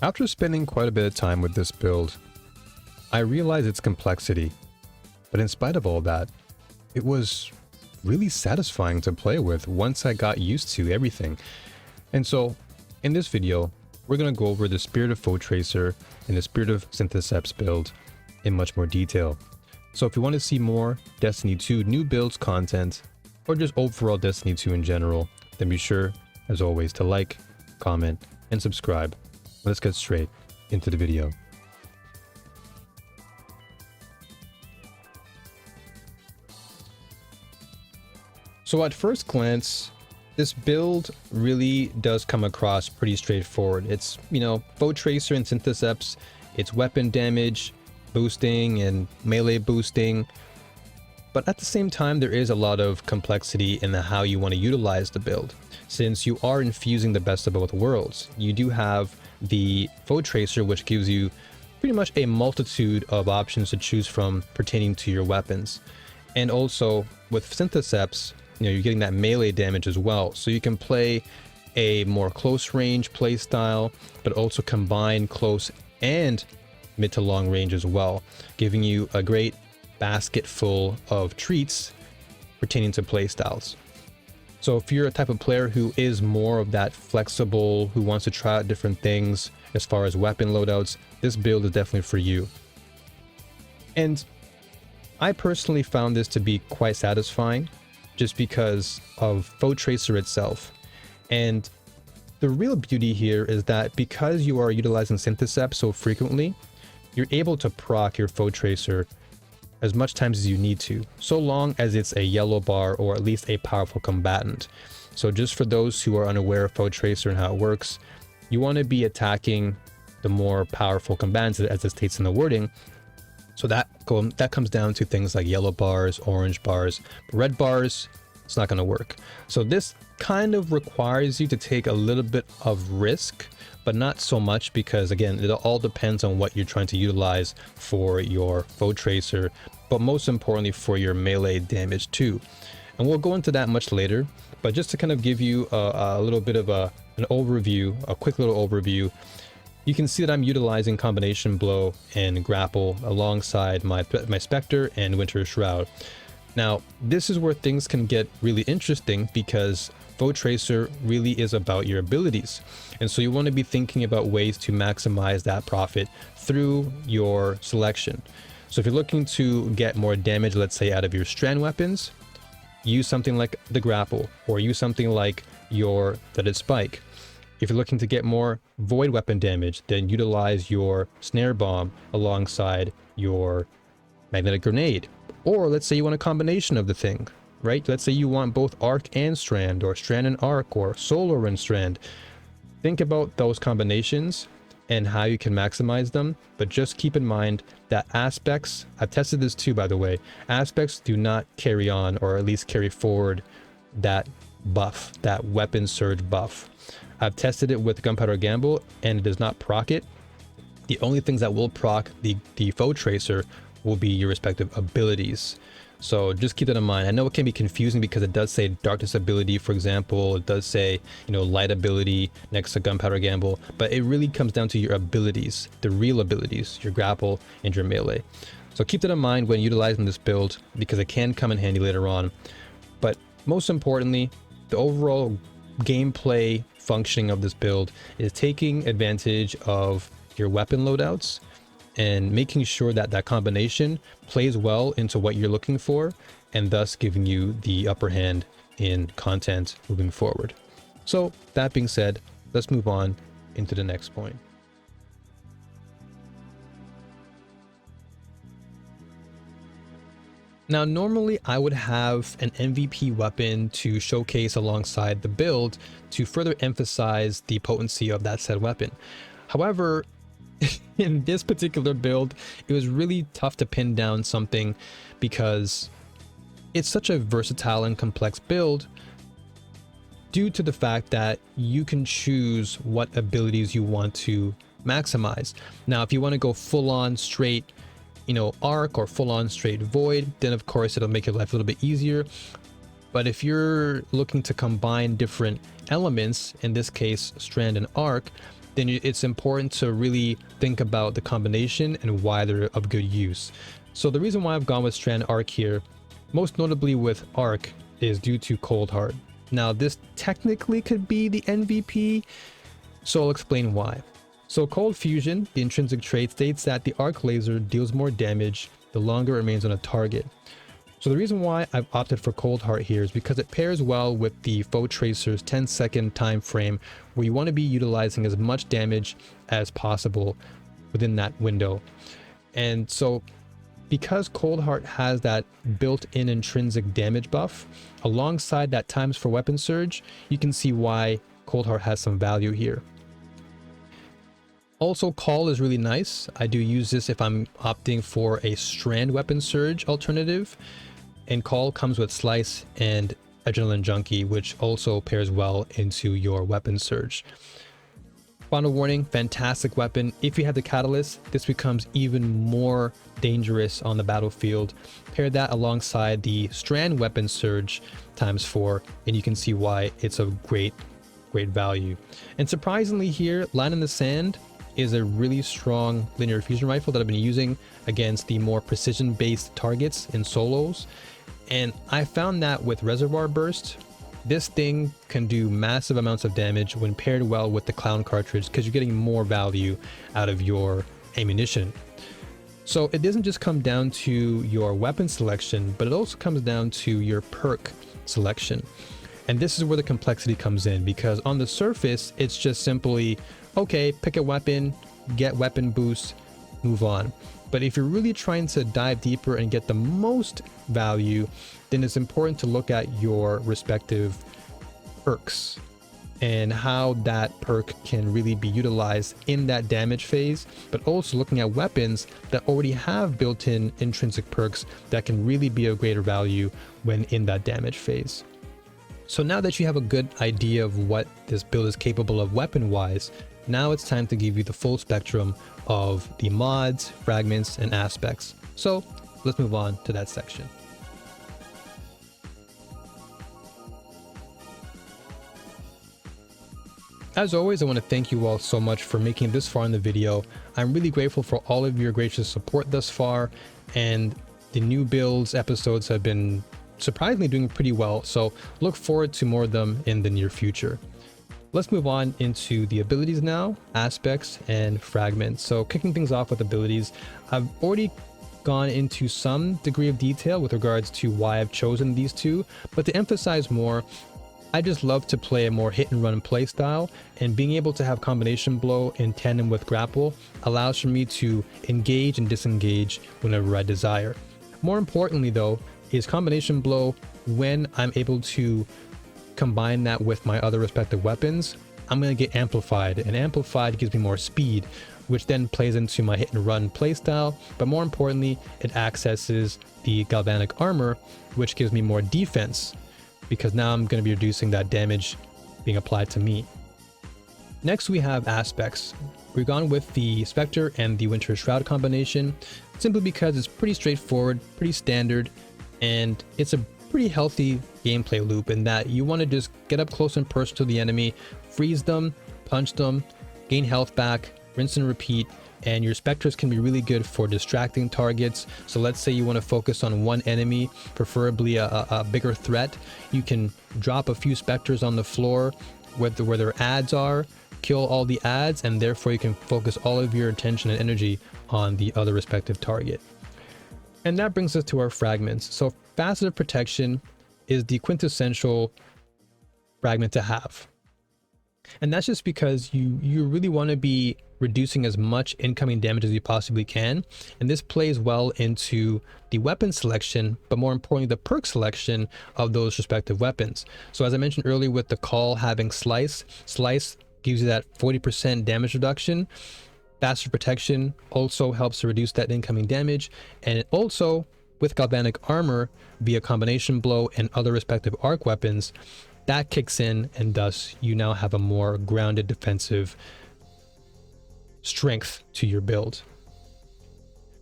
After spending quite a bit of time with this build, I realized its complexity, but in spite of all that, it was really satisfying to play with once I got used to everything. And so, in this video, we're going to go over the Spirit of Foetracer and the Spirit of Synthoceps build in much more detail. So if you want to see more Destiny 2 NuBuilds content, or just overall Destiny 2 in general, then be sure, as always, to like, comment, and subscribe. Let's get straight into the video. So at first glance, this build really does come across pretty straightforward. It's, Foetracer and Synthoceps, it's weapon damage, boosting, and melee boosting. But at the same time, there is a lot of complexity in how you want to utilize the build. Since you are infusing the best of both worlds, you do have the Foetracer, which gives you pretty much a multitude of options to choose from pertaining to your weapons. And also with Synthoceps, you're getting that melee damage as well. So you can play a more close range play style, but also combine close and mid to long range as well, giving you a great basket full of treats pertaining to play styles. So if you're a type of player who is more of that flexible, who wants to try out different things as far as weapon loadouts, this build is definitely for you. And I personally found this to be quite satisfying just because of Foetracer itself. And the real beauty here is that because you are utilizing Synthoceps so frequently, you're able to proc your Foetracer as much times as you need to, so long as it's a yellow bar or at least a powerful combatant. So just for those who are unaware of Foetracer and how it works, you want to be attacking the more powerful combatants, as it states in the wording. So that comes down to things like yellow bars, orange bars, but red bars, it's not going to work. So this kind of requires you to take a little bit of risk, but not so much, because again, it all depends on what you're trying to utilize for your Foetracer, but most importantly for your melee damage too. And we'll go into that much later, but just to kind of give you a little bit of an overview, a quick little overview, you can see that I'm utilizing Combination Blow and Grapple alongside my Spectre and Winter Shroud. Now, this is where things can get really interesting, because Foetracer really is about your abilities. And so you want to be thinking about ways to maximize that profit through your selection. So if you're looking to get more damage, let's say, out of your strand weapons, use something like the Grapple, or use something like your Threaded Spike. If you're looking to get more void weapon damage, then utilize your Snare Bomb alongside your Magnetic Grenade. Or let's say you want a combination of the thing, right? Let's say you want both Arc and Strand, or Strand and Arc, or Solar and Strand. Think about those combinations and how you can maximize them, but just keep in mind that aspects, I've tested this too, by the way, aspects do not carry on, or at least carry forward, that buff, that weapon surge buff. I've tested it with Gunpowder Gamble and it does not proc it. The only things that will proc the Foetracer will be your respective abilities. So just keep that in mind. I know it can be confusing because it does say Darkness ability, for example. It does say, Light ability next to Gunpowder Gamble, but it really comes down to your abilities, the real abilities, your grapple and your melee. So keep that in mind when utilizing this build, because it can come in handy later on. But most importantly, the overall gameplay functioning of this build is taking advantage of your weapon loadouts and making sure that that combination plays well into what you're looking for, and thus giving you the upper hand in content moving forward. So that being said, let's move on into the next point. Now, normally I would have an MVP weapon to showcase alongside the build to further emphasize the potency of that said weapon. However, in this particular build, it was really tough to pin down something, because it's such a versatile and complex build due to the fact that you can choose what abilities you want to maximize. Now, if you want to go full on straight, Arc, or full on straight Void, then of course it'll make your life a little bit easier. But if you're looking to combine different elements, in this case Strand and Arc, then it's important to really think about the combination and why they're of good use. So the reason why I've gone with Strand Arc here, most notably with Arc, is due to Cold Heart. Now this technically could be the MVP, so I'll explain why. So Cold Fusion, the intrinsic trait, states that the arc laser deals more damage the longer it remains on a target. So the reason why I've opted for Cold Heart here is because it pairs well with the Foetracer's 10-second time frame, where you want to be utilizing as much damage as possible within that window. And so because Cold Heart has that built-in intrinsic damage buff, alongside that times for weapon surge, you can see why Cold Heart has some value here. Also, Call is really nice. I do use this if I'm opting for a Strand weapon surge alternative. And Call comes with Slice and Adrenaline Junkie, which also pairs well into your weapon surge. Final warning, fantastic weapon. If you have the Catalyst, this becomes even more dangerous on the battlefield. Pair that alongside the Strand weapon surge ×4, and you can see why it's a great value. And surprisingly here, Line in the Sand is a really strong linear fusion rifle that I've been using against the more precision-based targets in solos. And I found that with Reservoir Burst, this thing can do massive amounts of damage when paired well with the Clown cartridge, because you're getting more value out of your ammunition. So it doesn't just come down to your weapon selection, but it also comes down to your perk selection. And this is where the complexity comes in, because on the surface, it's just simply, okay, pick a weapon, get weapon boost, move on. But if you're really trying to dive deeper and get the most value, then it's important to look at your respective perks and how that perk can really be utilized in that damage phase, but also looking at weapons that already have built-in intrinsic perks that can really be of greater value when in that damage phase. So now that you have a good idea of what this build is capable of weapon-wise, now it's time to give you the full spectrum of the mods, fragments, and aspects. So let's move on to that section. As always, I want to thank you all so much for making it this far in the video. I'm really grateful for all of your gracious support thus far, and the NuBuilds episodes have been surprisingly doing pretty well, so look forward to more of them in the near future. Let's move on into the abilities now, aspects, and fragments. So kicking things off with abilities, I've already gone into some degree of detail with regards to why I've chosen these two, but to emphasize more, I just love to play a more hit and run play style, and being able to have combination blow in tandem with grapple allows for me to engage and disengage whenever I desire. More importantly though, is combination blow, when I'm able to combine that with my other respective weapons, I'm going to get amplified, and amplified gives me more speed, which then plays into my hit and run playstyle. But more importantly, it accesses the galvanic armor, which gives me more defense, because now I'm going to be reducing that damage being applied to me. Next we have aspects. We've gone with the Spectre and the Winter Shroud combination, simply because it's pretty straightforward, pretty standard, and it's a pretty healthy gameplay loop in that you want to just get up close and personal to the enemy, freeze them, punch them, gain health back, rinse and repeat. And your Spectres can be really good for distracting targets. So let's say you want to focus on one enemy, preferably a bigger threat. You can drop a few Spectres on the floor where their ads are, kill all the ads, and therefore you can focus all of your attention and energy on the other respective target. And that brings us to our fragments. So Faceted Protection is the quintessential fragment to have. And that's just because you really want to be reducing as much incoming damage as you possibly can. And this plays well into the weapon selection, but more importantly, the perk selection of those respective weapons. So as I mentioned earlier, with the Call having Slice gives you that 40% damage reduction. Faster Protection also helps to reduce that incoming damage. And it also, with Galvanic Armor via combination blow and other respective arc weapons, that kicks in, and thus you now have a more grounded defensive strength to your build.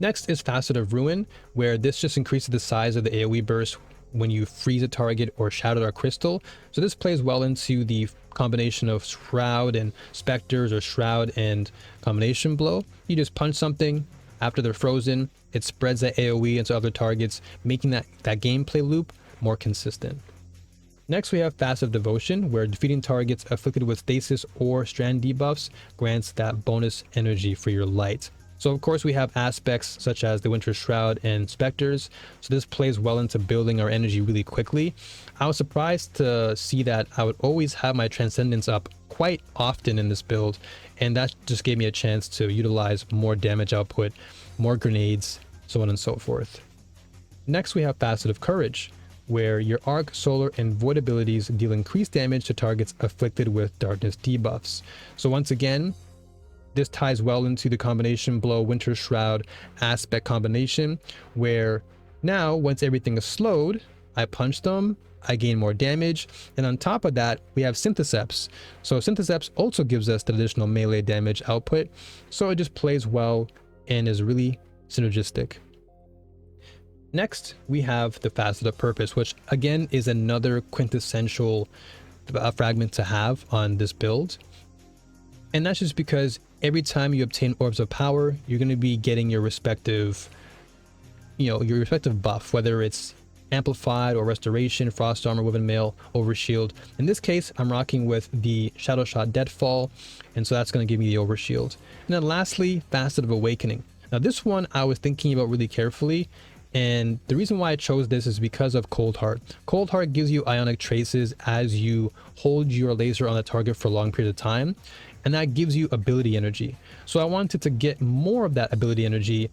Next is Facet of Ruin, where this just increases the size of the AoE burst when you freeze a target or shatter a crystal. So this plays well into the combination of Shroud and Specters or Shroud and combination blow. You just punch something, after they're frozen, it spreads that AoE into other targets, making that gameplay loop more consistent. Next, we have Passive Devotion, where defeating targets afflicted with stasis or strand debuffs grants that bonus energy for your light. So of course we have aspects such as the Winter Shroud and Specters, so this plays well into building our energy really quickly. I was surprised to see that I would always have my Transcendence up quite often in this build, and that just gave me a chance to utilize more damage output, more grenades, so on and so forth. Next we have Facet of Courage, where your Arc, Solar, and Void abilities deal increased damage to targets afflicted with darkness debuffs. So once again, this ties well into the combination blow Winter Shroud aspect combination, where now once everything is slowed, I punch them, I gain more damage, and on top of that we have Synthoceps. So Synthoceps also gives us the additional melee damage output, so it just plays well and is really synergistic. Next, we have the Facet of Purpose, which again is another quintessential fragment to have on this build. And that's just because every time you obtain Orbs of Power, you're going to be getting your respective, your respective buff, whether it's Amplified or Restoration, Frost Armor, Woven Mail, Overshield. In this case, I'm rocking with the Shadow Shot Deadfall, and so that's going to give me the Overshield. And then lastly, Facet of Awakening. Now this one I was thinking about really carefully, and the reason why I chose this is because of Cold Heart. Cold Heart gives you ionic traces as you hold your laser on a target for a long period of time, and that gives you ability energy. So I wanted to get more of that ability energy,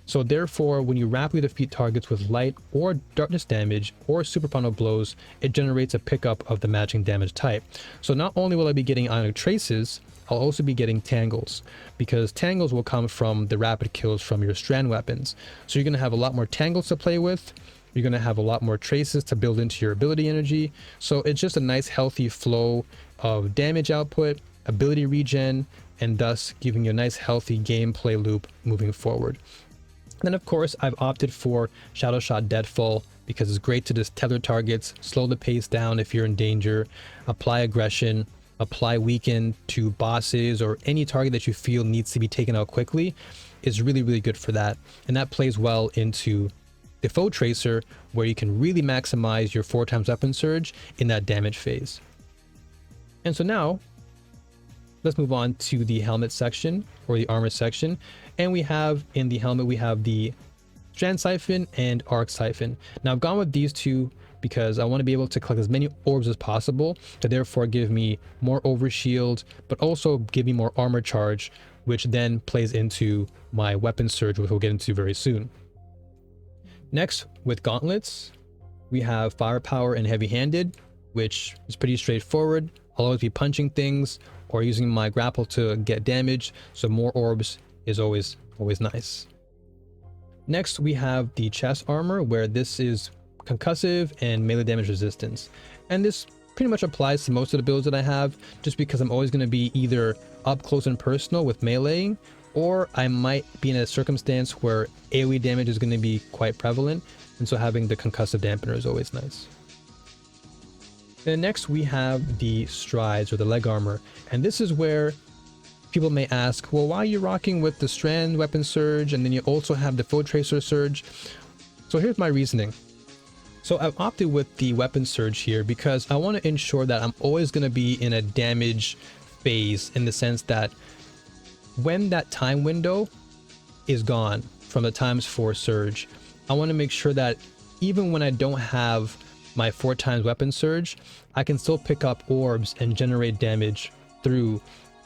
so therefore when you rapidly defeat targets with light or darkness damage or super final blows, it generates a pickup of the matching damage type. So not only will I be getting ionic traces, I'll also be getting tangles, because tangles will come from the rapid kills from your strand weapons. So you're going to have a lot more tangles to play with, you're going to have a lot more traces to build into your ability energy, so it's just a nice healthy flow of damage output, ability regen, and thus giving you a nice healthy gameplay loop moving forward. Then of course I've opted for Shadow Shot Deadfall because it's great to just tether targets, slow the pace down if you're in danger, apply aggression, apply weaken to bosses or any target that you feel needs to be taken out quickly. Is really good for that, and that plays well into the Foetracer, where you can really maximize your 4x weapon surge in that damage phase. And so now let's move on to the helmet section, or the armor section, and we have in the helmet we have the Strand Siphon and Arc Siphon. Now I've gone with these two because I want to be able to collect as many orbs as possible to therefore give me more overshield, but also give me more armor charge, which then plays into my weapon surge, which we'll get into very soon. Next, with gauntlets, we have Firepower and Heavy-Handed, which is pretty straightforward. I'll always be punching things or using my grapple to get damage, so more orbs is always nice. Next, we have the chest armor, where this is concussive and melee damage resistance, and this pretty much applies to most of the builds that I have, just because I'm always going to be either up close and personal with meleeing, or I might be in a circumstance where AoE damage is going to be quite prevalent, and so having the concussive dampener is always nice. Then next we have the strides, or the leg armor, and this is where people may ask, well, why are you rocking with the strand weapon surge and then you also have the Foetracer surge? So here's my reasoning. So I've opted with the weapon surge here because I want to ensure that I'm always going to be in a damage phase, in the sense that when that time window is gone from the ×4 surge, I want to make sure that even when I don't have my 4x weapon surge, I can still pick up orbs and generate damage through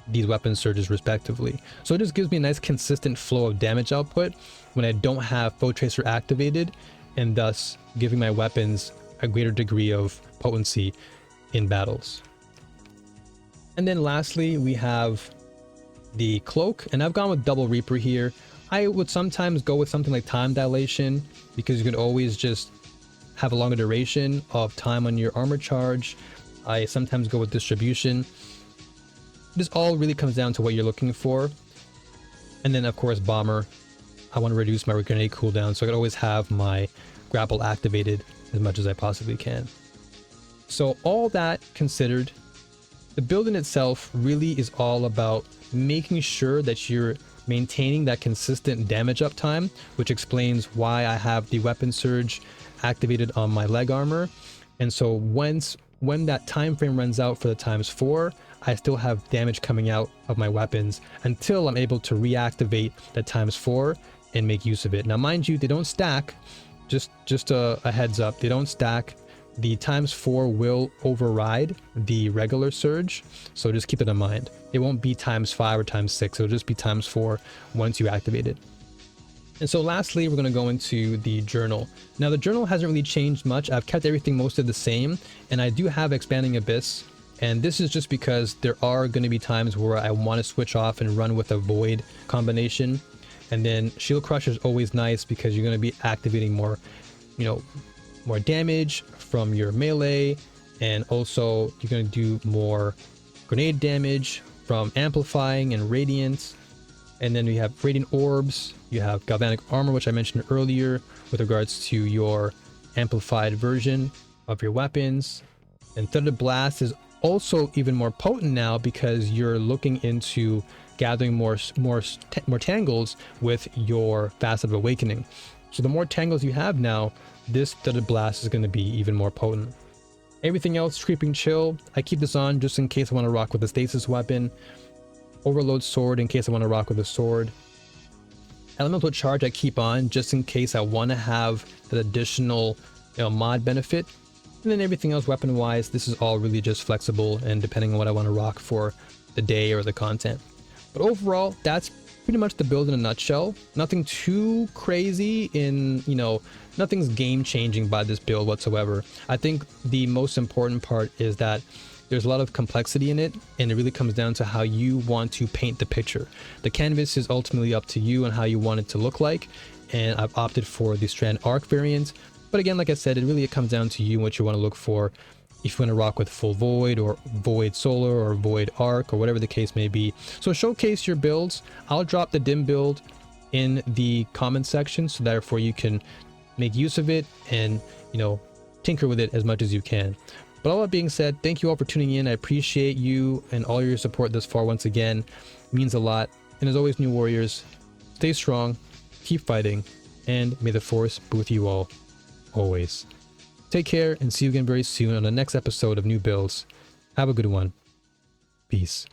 these weapon surges respectively. So it just gives me a nice consistent flow of damage output when I don't have Foetracer activated, and thus giving my weapons a greater degree of potency in battles. And then lastly we have the cloak, and I've gone with Double Reaper here. I would sometimes go with something like Time Dilation, because you can always just have a longer duration of time on your armor charge. I sometimes go with Distribution. This all really comes down to what you're looking for. And then of course Bomber, I want to reduce my grenade cooldown, so I can always have my grapple activated as much as I possibly can. So all that considered, The build in itself really is all about making sure that you're maintaining that consistent damage uptime, which explains why I have the weapon surge activated on my leg armor. And so when that time frame runs out for the ×4, I still have damage coming out of my weapons until I'm able to reactivate the ×4 and make use of it. Now, mind you, they don't stack. Just a heads up, they don't stack. The ×4 will override the regular surge, so just keep it in mind. It won't be ×5 or ×6, it'll just be ×4 once you activate it. And so lastly, we're going to go into the journal. Now, the journal hasn't really changed much. I've kept everything mostly the same, and I do have Expanding Abyss. And this is just because there are going to be times where I want to switch off and run with a Void combination. And then Shield Crush is always nice because you're going to be activating more, more damage from your melee. And also you're going to do more grenade damage from amplifying and radiance. And then we have Radiant Orbs, you have Galvanic Armor, which I mentioned earlier with regards to your amplified version of your weapons. And Threaded Blast is also even more potent now because you're looking into gathering more tangles with your Facet of Awakening. So the more tangles you have now, this Threaded Blast is going to be even more potent. Everything else, Creeping Chill, I keep this on just in case I want to rock with a stasis weapon. Overload Sword in case I want to rock with a sword. Elemental Charge I keep on just in case I want to have that additional mod benefit. And then everything else weapon wise, this is all really just flexible and depending on what I want to rock for the day or the content. But overall, that's pretty much the build in a nutshell. Nothing too crazy in, nothing's game changing by this build whatsoever. I think the most important part is that there's a lot of complexity in it, and it really comes down to how you want to paint the picture. The canvas is ultimately up to you and how you want it to look like, and I've opted for the Strand Arc variant. But again, like I said, it comes down to you and what you want to look for. If you want to rock with full Void or Void Solar or Void Arc or whatever the case may be. So showcase your builds. I'll drop the dim build in the comment section so therefore you can make use of it and, tinker with it as much as you can. But all that being said, thank you all for tuning in. I appreciate you and all your support thus far once again. It means a lot. And as always, New Warriors, stay strong, keep fighting, and may the Force be with you all, always. Take care and see you again very soon on the next episode of NuBuilds. Have a good one. Peace.